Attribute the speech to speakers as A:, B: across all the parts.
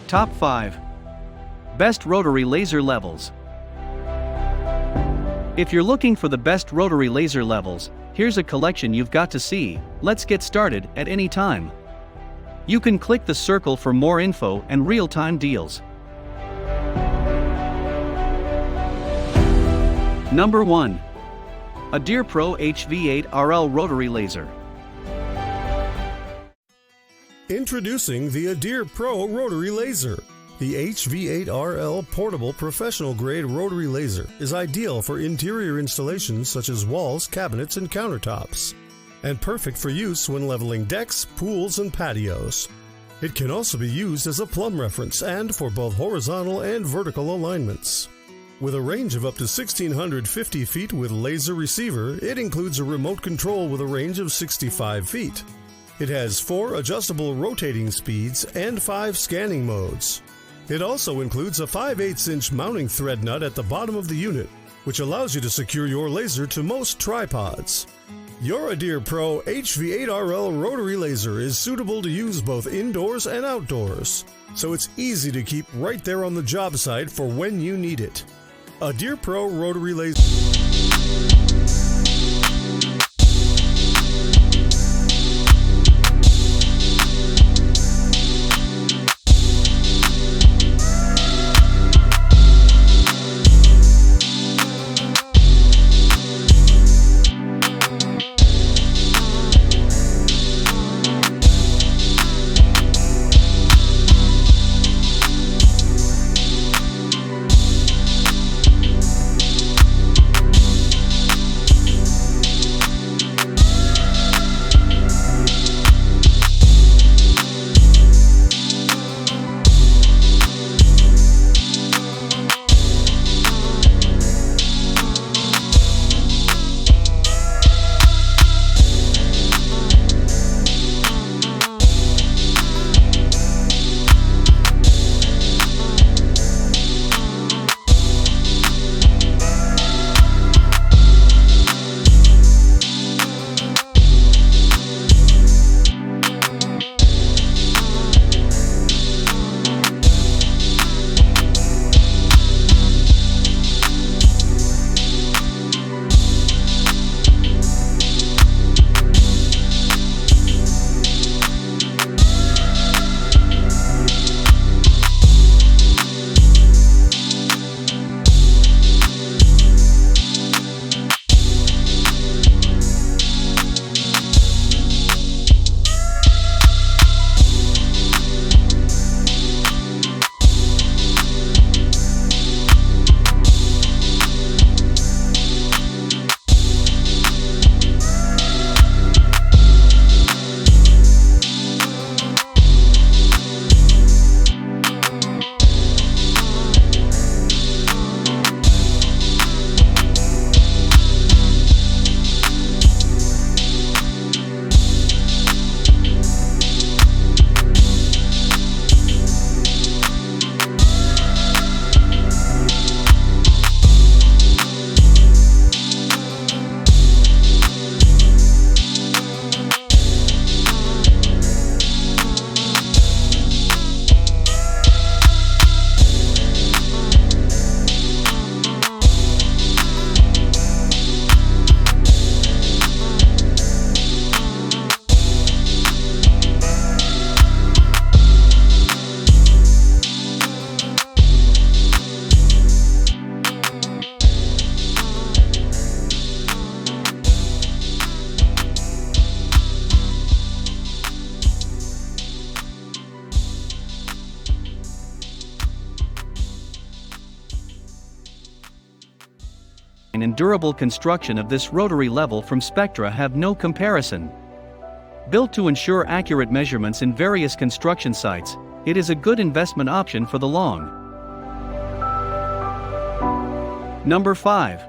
A: Top 5. Best Rotary Laser Levels. If you're looking for the best rotary laser levels, here's a collection you've got to see. Let's get started at any time. You can click the circle for more info and real-time deals. Number 1. Adir Pro HV8RL Rotary Laser.
B: Introducing the Adir Pro Rotary Laser. The HV8RL portable professional-grade rotary laser is ideal for interior installations such as walls, cabinets, and countertops, and perfect for use when leveling decks, pools, and patios. It can also be used as a plumb reference and for both horizontal and vertical alignments. With a range of up to 1,650 feet with laser receiver, it includes a remote control with a range of 65 feet. It has 4 adjustable rotating speeds and 5 scanning modes. It also includes a 5/8" mounting thread nut at the bottom of the unit, which allows you to secure your laser to most tripods. Your Adir Pro HV8RL rotary laser is suitable to use both indoors and outdoors, so it's easy to keep right there on the job site for when you need it. Adir Pro rotary laser.
A: And durable construction of this rotary level from Spectra have no comparison. Built to ensure accurate measurements in various construction sites, it is a good investment option for the long. Number 5.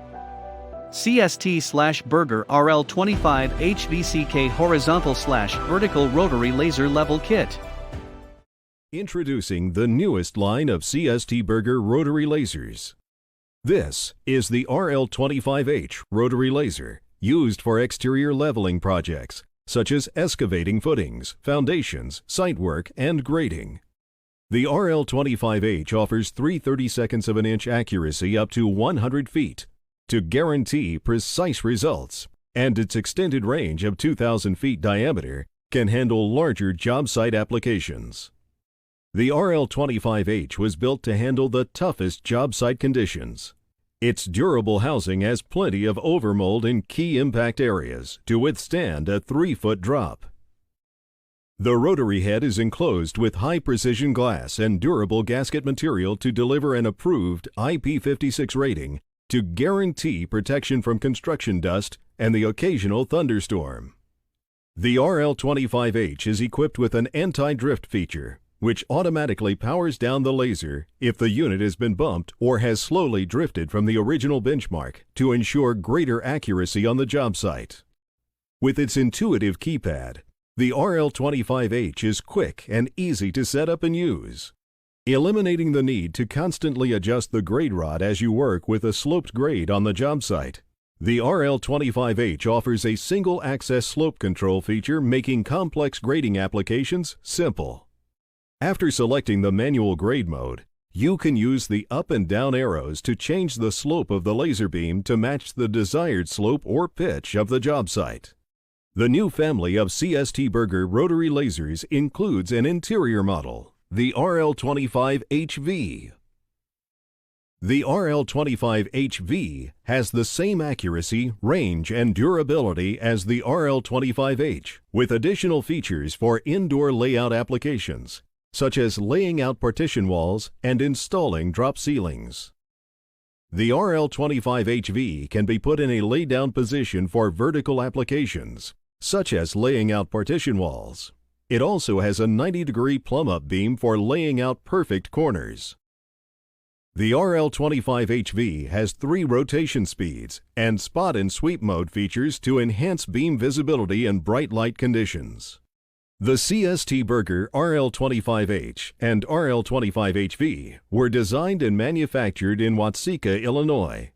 A: CST/Burger RL25 HVCK Horizontal/Vertical Rotary Laser Level Kit.
C: Introducing the newest line of CST Burger rotary lasers. This is the RL25H rotary laser, used for exterior leveling projects, such as excavating footings, foundations, site work, and grading. The RL25H offers 3/32 of an inch accuracy up to 100 feet to guarantee precise results, and its extended range of 2,000 feet diameter can handle larger job site applications. The RL25H was built to handle the toughest job site conditions. Its durable housing has plenty of overmold in key impact areas to withstand a 3-foot drop. The rotary head is enclosed with high-precision glass and durable gasket material to deliver an approved IP56 rating to guarantee protection from construction dust and the occasional thunderstorm. The RL25H is equipped with an anti-drift feature, which automatically powers down the laser if the unit has been bumped or has slowly drifted from the original benchmark to ensure greater accuracy on the job site. With its intuitive keypad, the RL25H is quick and easy to set up and use, eliminating the need to constantly adjust the grade rod as you work with a sloped grade on the job site. The RL25H offers a single-access slope control feature, making complex grading applications simple. After selecting the manual grade mode, you can use the up and down arrows to change the slope of the laser beam to match the desired slope or pitch of the job site. The new family of CST Burger rotary lasers includes an interior model, the RL25HV. The RL25HV has the same accuracy, range, and durability as the RL25H, with additional features for indoor layout applications, such as laying out partition walls and installing drop ceilings. The RL25HV can be put in a lay-down position for vertical applications, such as laying out partition walls. It also has a 90-degree plumb-up beam for laying out perfect corners. The RL25HV has 3 rotation speeds and spot and sweep mode features to enhance beam visibility in bright light conditions. The CST Burger RL25H and RL25HV were designed and manufactured in Watseka, Illinois.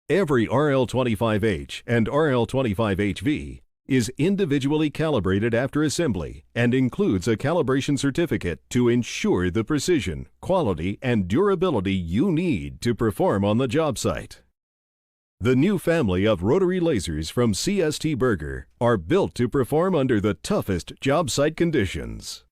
C: Every RL25H and RL25HV is individually calibrated after assembly and includes a calibration certificate to ensure the precision, quality, and durability you need to perform on the job site. The new family of rotary lasers from CST Burger are built to perform under the toughest job site conditions.